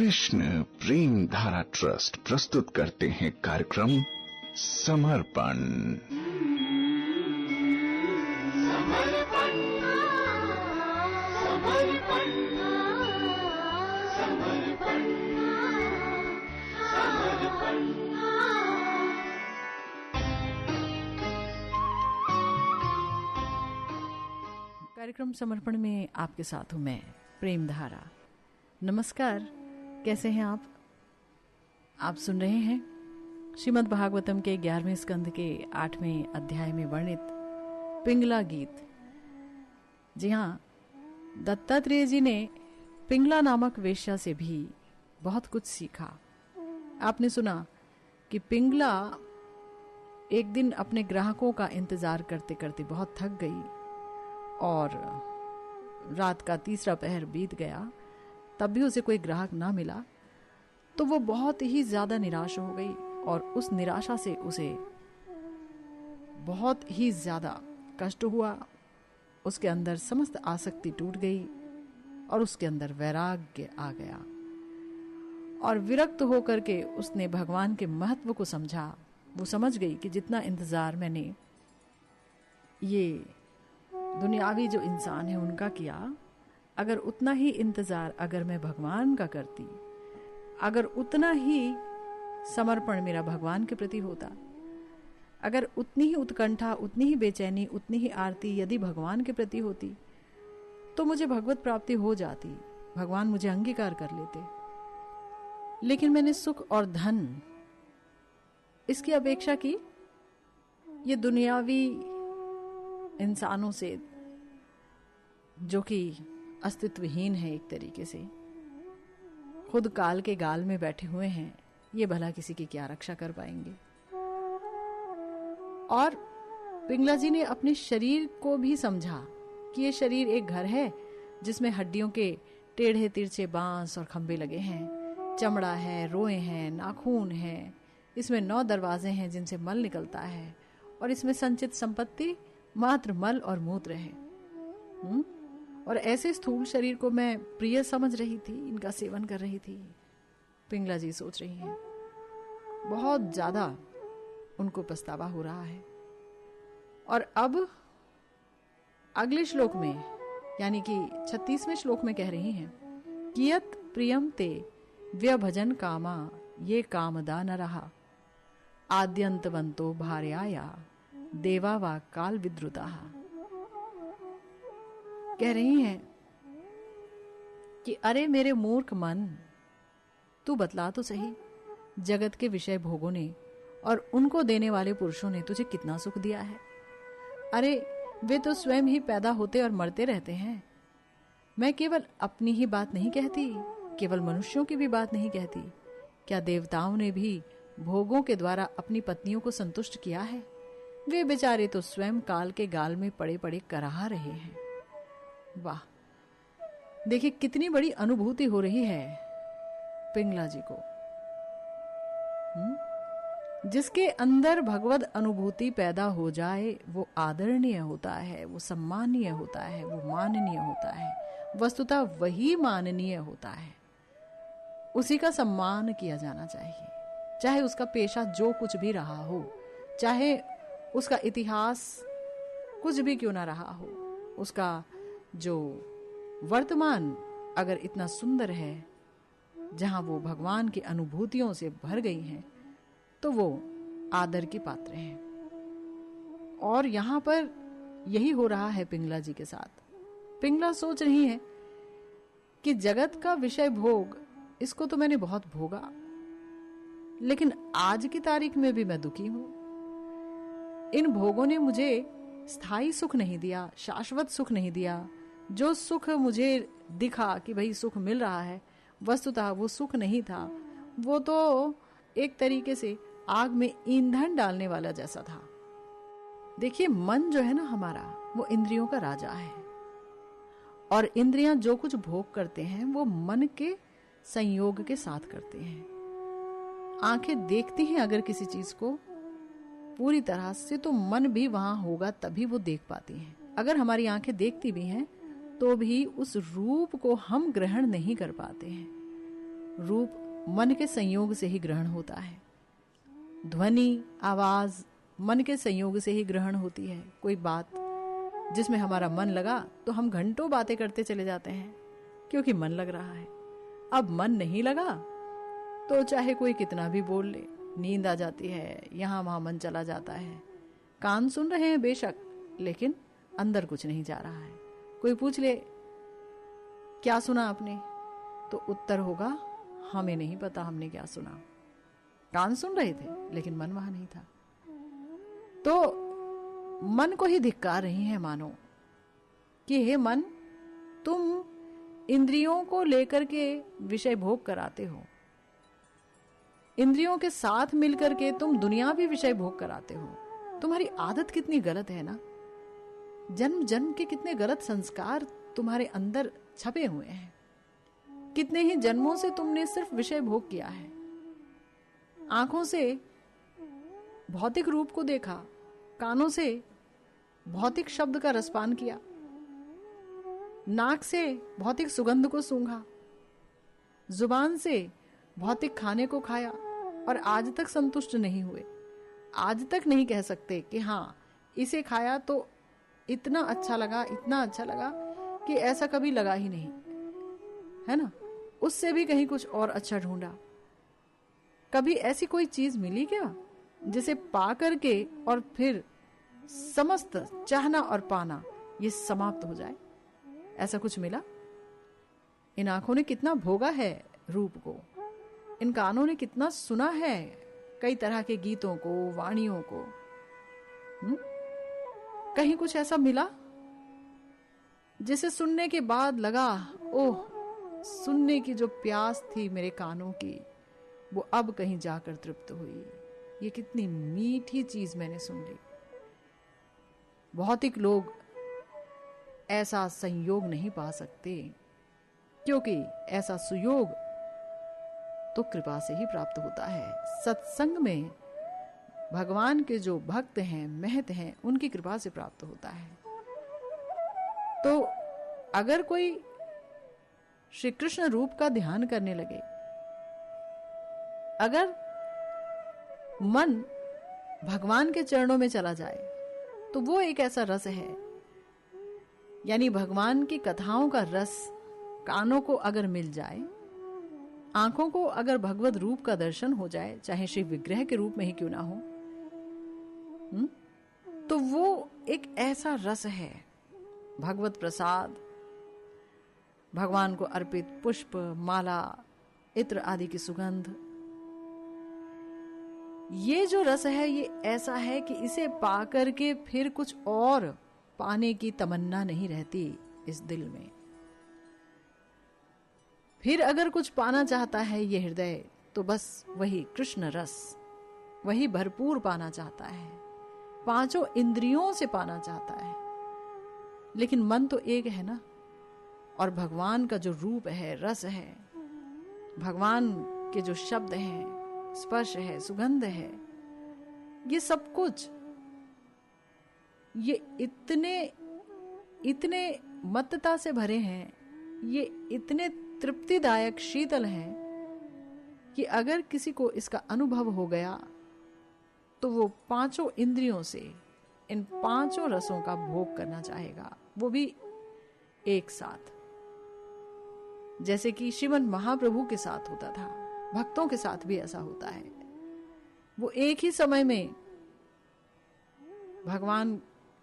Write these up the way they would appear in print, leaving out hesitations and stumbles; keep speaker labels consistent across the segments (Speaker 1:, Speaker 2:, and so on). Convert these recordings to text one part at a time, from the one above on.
Speaker 1: कृष्ण प्रेम धारा ट्रस्ट प्रस्तुत करते हैं कार्यक्रम समर्पण।
Speaker 2: कार्यक्रम समर्पण में आपके साथ हूं मैं प्रेम धारा। नमस्कार, कैसे हैं आप? आप सुन रहे हैं श्रीमद् भागवतम के 11वें स्कंद के 8वें अध्याय में वर्णित पिंगला गीत। जी हाँ, दत्तात्रेय जी ने पिंगला नामक वेश्या से भी बहुत कुछ सीखा। आपने सुना कि पिंगला एक दिन अपने ग्राहकों का इंतजार करते करते बहुत थक गई और रात का तीसरा पहर बीत गया, तब भी उसे कोई ग्राहक ना मिला। तो वो बहुत ही ज्यादा निराश हो गई और उस निराशा से उसे बहुत ही ज्यादा कष्ट हुआ। उसके अंदर समस्त आसक्ति टूट गई और उसके अंदर वैराग्य आ गया और विरक्त होकर के उसने भगवान के महत्व को समझा। वो समझ गई कि जितना इंतजार मैंने ये दुनियावी जो इंसान है उनका किया, अगर उतना ही इंतजार अगर मैं भगवान का करती, अगर उतना ही समर्पण मेरा भगवान के प्रति होता, अगर उतनी ही उत्कंठा, उतनी ही बेचैनी, उतनी ही आरती यदि भगवान के प्रति होती, तो मुझे भगवत प्राप्ति हो जाती, भगवान मुझे अंगीकार कर लेते। लेकिन मैंने सुख और धन इसकी अपेक्षा की, ये दुनियावी इंसानों से जो कि अस्तित्वहीन है, एक तरीके से खुद काल के गाल में बैठे हुए हैं, ये भला किसी की क्या रक्षा कर पाएंगे। और पिंगला जी ने अपने शरीर को भी समझा कि ये शरीर एक घर है जिसमें हड्डियों के टेढ़े तिरछे बांस और खंभे लगे हैं, चमड़ा है, रोए हैं, नाखून है, इसमें 9 दरवाजे हैं जिनसे मल निकलता है और इसमें संचित संपत्ति मात्र मल और मूत्र है। और ऐसे स्थूल शरीर को मैं प्रिय समझ रही थी, इनका सेवन कर रही थी। पिंगला जी सोच रही हैं, बहुत ज्यादा उनको पछतावा हो रहा है। और अब अगले श्लोक में, यानी कि 36वें श्लोक में कह रही हैं, कियत प्रियम ते व्यभजन कामा ये कामदा न रहा आद्यंतवंतो भार्याया देवा वा काल विद्रुता। कह रही हैं कि अरे मेरे मूर्ख मन, तू बतला तो सही, जगत के विषय भोगों ने और उनको देने वाले पुरुषों ने तुझे कितना सुख दिया है। अरे वे तो स्वयं ही पैदा होते और मरते रहते हैं। मैं केवल अपनी ही बात नहीं कहती, केवल मनुष्यों की भी बात नहीं कहती। क्या देवताओं ने भी भोगों के द्वारा अपनी पत्नियों को संतुष्ट किया है? वे बेचारे तो स्वयं काल के गाल में पड़े पड़े कराह रहे हैं। वाह, देखिए कितनी बड़ी अनुभूति हो रही है पिंगला जी को। जिसके अंदर भगवद अनुभूति पैदा हो जाए वो आदरणीय होता है, वो सम्मानीय होता है, वो माननीय होता है। वस्तुतः वही माननीय होता है, उसी का सम्मान किया जाना चाहिए, चाहे उसका पेशा जो कुछ भी रहा हो, चाहे उसका इतिहास कुछ भी क्यों ना रहा हो, उसका जो वर्तमान अगर इतना सुंदर है, जहां वो भगवान की अनुभूतियों से भर गई हैं, तो वो आदर के पात्र हैं। और यहां पर यही हो रहा है पिंगला जी के साथ। पिंगला सोच रही है कि जगत का विषय भोग, इसको तो मैंने बहुत भोगा, लेकिन आज की तारीख में भी मैं दुखी हूं। इन भोगों ने मुझे स्थायी सुख नहीं दिया, शाश्वत सुख नहीं दिया। जो सुख मुझे दिखा कि भाई सुख मिल रहा है, वस्तुतः वो सुख नहीं था। वो तो एक तरीके से आग में ईंधन डालने वाला जैसा था। देखिए, मन जो है ना हमारा, वो इंद्रियों का राजा है और इंद्रियां जो कुछ भोग करते हैं वो मन के संयोग के साथ करते हैं। आंखें देखती हैं अगर किसी चीज को पूरी तरह से, तो मन भी वहां होगा तभी वो देख पाती हैं। अगर हमारी आंखें देखती भी हैं तो भी उस रूप को हम ग्रहण नहीं कर पाते हैं। रूप मन के संयोग से ही ग्रहण होता है। ध्वनि, आवाज मन के संयोग से ही ग्रहण होती है। कोई बात जिसमें हमारा मन लगा तो हम घंटों बातें करते चले जाते हैं क्योंकि मन लग रहा है। अब मन नहीं लगा तो चाहे कोई कितना भी बोल ले, नींद आ जाती है, यहां वहां मन चला जाता है। कान सुन रहे हैं बेशक, लेकिन अंदर कुछ नहीं जा रहा है। कोई पूछ ले क्या सुना आपने, तो उत्तर होगा हमें नहीं पता हमने क्या सुना। कान सुन रहे थे लेकिन मन वहां नहीं था। तो मन को ही धिक्कार रही है मानो कि हे मन, तुम इंद्रियों को लेकर के विषय भोग कराते हो, इंद्रियों के साथ मिलकर के तुम दुनिया भी विषय भोग कराते हो। तुम्हारी आदत कितनी गलत है ना। जन्म जन्म के कितने गलत संस्कार तुम्हारे अंदर छपे हुए हैं। कितने ही जन्मों से तुमने सिर्फ विषय भोग किया है। आंखों से भौतिक रूप को देखा, कानों से भौतिक शब्द का रसपान किया, नाक से भौतिक सुगंध को सूंघा, जुबान से भौतिक खाने को खाया और आज तक संतुष्ट नहीं हुए। आज तक नहीं कह सकते कि हाँ इसे खाया तो इतना अच्छा लगा, इतना अच्छा लगा कि ऐसा कभी लगा ही नहीं, है ना। उससे भी कहीं कुछ और अच्छा ढूंढा। कभी ऐसी कोई चीज मिली क्या जिसे पा करके और फिर समस्त चाहना और पाना ये समाप्त हो जाए? ऐसा कुछ मिला? इन आंखों ने कितना भोगा है रूप को, इन कानों ने कितना सुना है कई तरह के गीतों को, वाणियों को। कहीं कुछ ऐसा मिला जिसे सुनने के बाद लगा ओह, सुनने की जो प्यास थी मेरे कानों की वो अब कहीं जाकर तृप्त हुई। ये कितनी मीठी चीज मैंने सुन ली। भौतिक लोग ऐसा संयोग नहीं पा सकते क्योंकि ऐसा सुयोग तो कृपा से ही प्राप्त होता है। सत्संग में भगवान के जो भक्त हैं, महत हैं, उनकी कृपा से प्राप्त होता है। तो अगर कोई श्री कृष्ण रूप का ध्यान करने लगे, अगर मन भगवान के चरणों में चला जाए, तो वो एक ऐसा रस है, यानी भगवान की कथाओं का रस कानों को अगर मिल जाए, आंखों को अगर भगवत रूप का दर्शन हो जाए, चाहे शिव विग्रह के रूप में ही क्यों ना हो, तो वो एक ऐसा रस है, भगवत प्रसाद, भगवान को अर्पित पुष्प, माला, इत्र आदि की सुगंध। ये जो रस है ये ऐसा है कि इसे पाकर के फिर कुछ और पाने की तमन्ना नहीं रहती इस दिल में। फिर अगर कुछ पाना चाहता है ये हृदय, तो बस वही कृष्ण रस, वही भरपूर पाना चाहता है, पांचों इंद्रियों से पाना चाहता है। लेकिन मन तो एक है ना, और भगवान का जो रूप है, रस है, भगवान के जो शब्द हैं, स्पर्श है, सुगंध है, ये सब कुछ ये इतने मत्तता से भरे हैं, ये इतने तृप्तिदायक शीतल हैं कि अगर किसी को इसका अनुभव हो गया तो वो पांचों इंद्रियों से इन पांचों रसों का भोग करना चाहेगा, वो भी एक साथ। जैसे कि श्रीमद् महाप्रभु के साथ होता था, भक्तों के साथ भी ऐसा होता है। वो एक ही समय में भगवान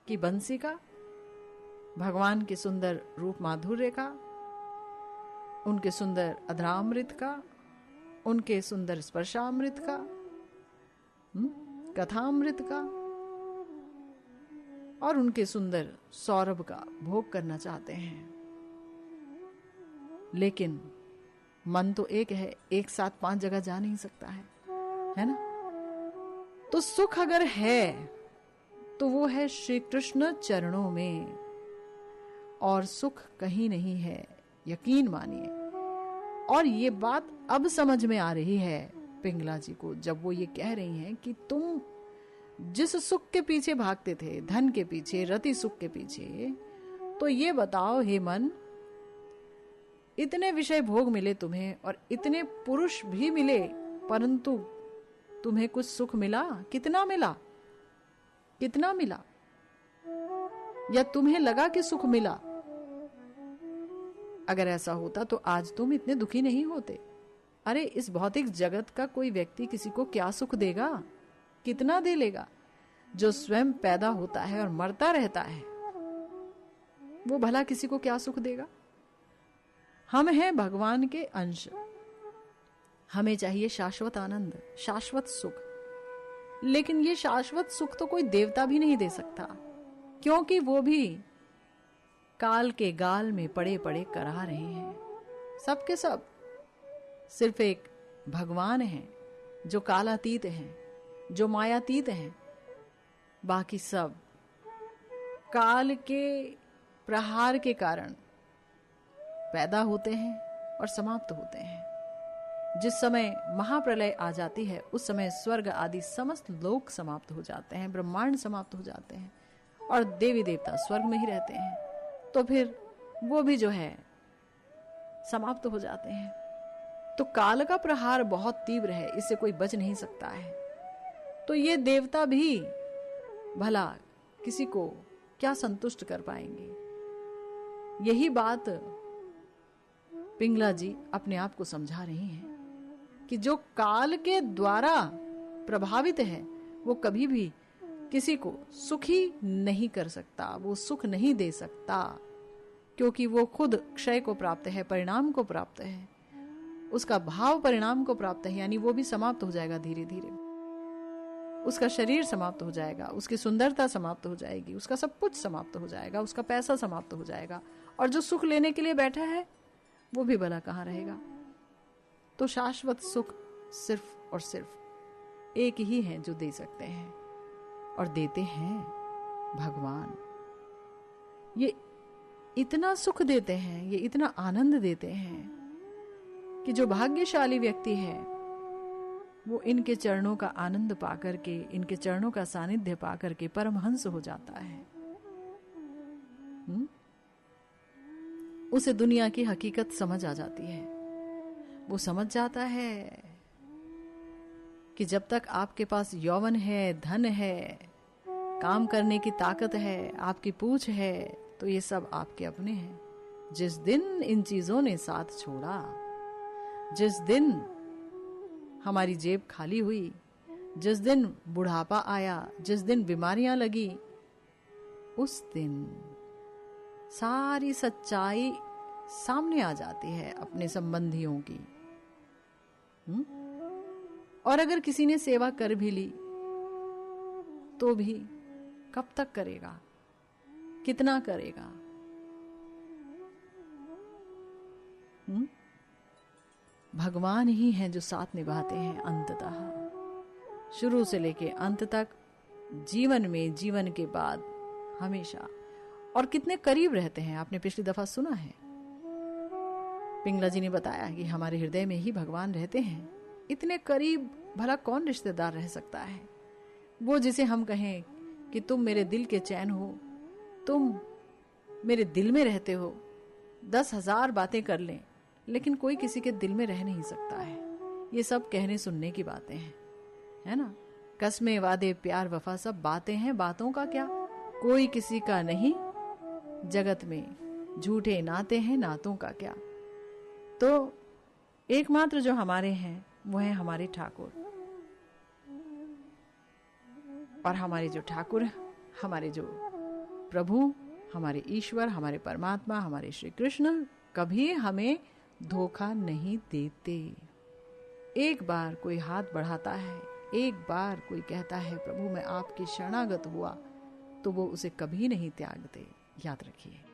Speaker 2: की बंसी का, भगवान के सुंदर रूप माधुर्य का, उनके सुंदर अधरामृत का, उनके सुंदर स्पर्शामृत का, कथामृत का और उनके सुंदर सौरभ का भोग करना चाहते हैं। लेकिन मन तो एक है, एक साथ 5 जगह जा नहीं सकता है ना। तो सुख अगर है तो वो है श्री कृष्ण चरणों में, और सुख कहीं नहीं है, यकीन मानिए। और ये बात अब समझ में आ रही है पिंगला जी को, जब वो ये कह रही हैं कि तुम जिस सुख के पीछे भागते थे, धन के पीछे, रति सुख के पीछे, तो ये बताओ हे मन, इतने विषय भोग मिले तुम्हें और इतने पुरुष भी मिले, परंतु तुम्हें कुछ सुख मिला? कितना मिला? कितना मिला? या तुम्हें लगा कि सुख मिला? अगर ऐसा होता तो आज तुम इतने दुखी नहीं होते। अरे इस भौतिक जगत का कोई व्यक्ति किसी को क्या सुख देगा? कितना दे लेगा? जो स्वयं पैदा होता है और मरता रहता है, वो भला किसी को क्या सुख देगा? हम हैं भगवान के अंश, हमें चाहिए शाश्वत आनंद, शाश्वत सुख। लेकिन ये शाश्वत सुख तो कोई देवता भी नहीं दे सकता, क्योंकि वो भी काल के गाल में पड़े पड़े करा रहे हैं। सब के सब सिर्फ एक भगवान हैं जो कालातीत हैं, जो मायातीत हैं। बाकी सब काल के प्रहार के कारण पैदा होते हैं और समाप्त होते हैं। जिस समय महाप्रलय आ जाती है उस समय स्वर्ग आदि समस्त लोक समाप्त हो जाते हैं, ब्रह्मांड समाप्त हो जाते हैं और देवी देवता स्वर्ग में ही रहते हैं। तो फिर वो भी जो है समाप्त हो जाते हैं। तो काल का प्रहार बहुत तीव्र है, इससे कोई बच नहीं सकता है। तो ये देवता भी भला किसी को क्या संतुष्ट कर पाएंगे? यही बात पिंगला जी अपने आप को समझा रही हैं कि जो काल के द्वारा प्रभावित है वो कभी भी किसी को सुखी नहीं कर सकता, वो सुख नहीं दे सकता, क्योंकि वो खुद क्षय को प्राप्त है, परिणाम को प्राप्त है, उसका भाव परिणाम को प्राप्त है। यानी वो भी समाप्त हो जाएगा धीरे धीरे, उसका शरीर समाप्त हो जाएगा, उसकी सुंदरता समाप्त हो जाएगी, उसका सब कुछ समाप्त हो जाएगा, उसका पैसा समाप्त हो जाएगा, और जो सुख लेने के लिए बैठा है वो भी भला कहाँ रहेगा। तो शाश्वत सुख सिर्फ और सिर्फ एक ही है जो दे सकते हैं, और देते हैं भगवान। ये इतना सुख देते हैं, ये इतना आनंद देते हैं कि जो भाग्यशाली व्यक्ति है वो इनके चरणों का आनंद पाकर के, इनके चरणों का सानिध्य पाकर के परमहंस हो जाता है। उसे दुनिया की हकीकत समझ आ जाती है। वो समझ जाता है कि जब तक आपके पास यौवन है, धन है, काम करने की ताकत है, आपकी पूछ है, तो ये सब आपके अपने हैं। जिस दिन इन चीजों ने साथ छोड़ा, जिस दिन हमारी जेब खाली हुई, जिस दिन बुढ़ापा आया, जिस दिन बीमारियां लगी, उस दिन सारी सच्चाई सामने आ जाती है अपने संबंधियों की। और अगर किसी ने सेवा कर भी ली तो भी कब तक करेगा, कितना करेगा? भगवान ही हैं जो साथ निभाते हैं अंततः, शुरू से लेके अंत तक, जीवन में, जीवन के बाद, हमेशा। और कितने करीब रहते हैं, आपने पिछली दफा सुना है, पिंगला जी ने बताया कि हमारे हृदय में ही भगवान रहते हैं। इतने करीब भला कौन रिश्तेदार रह सकता है? वो जिसे हम कहें कि तुम मेरे दिल के चैन हो, तुम मेरे दिल में रहते हो, 10,000 बातें कर लें, लेकिन कोई किसी के दिल में रह नहीं सकता है। ये सब कहने सुनने की बातें हैं, है ना? कसमें, वादे, प्यार, वफा सब बातें हैं, बातों का क्या? कोई किसी का नहीं, जगत में झूठे नाते हैं, नातों का क्या? तो एकमात्र जो हमारे हैं वो है हमारे ठाकुर। और हमारे जो ठाकुर, हमारे जो प्रभु, हमारे ईश्वर, हमारे परमात्मा, हमारे श्री कृष्ण कभी हमें धोखा नहीं देते। एक बार कोई हाथ बढ़ाता है, एक बार कोई कहता है प्रभु मैं आपकी शरणागत हुआ, तो वो उसे कभी नहीं त्यागते। याद रखिए।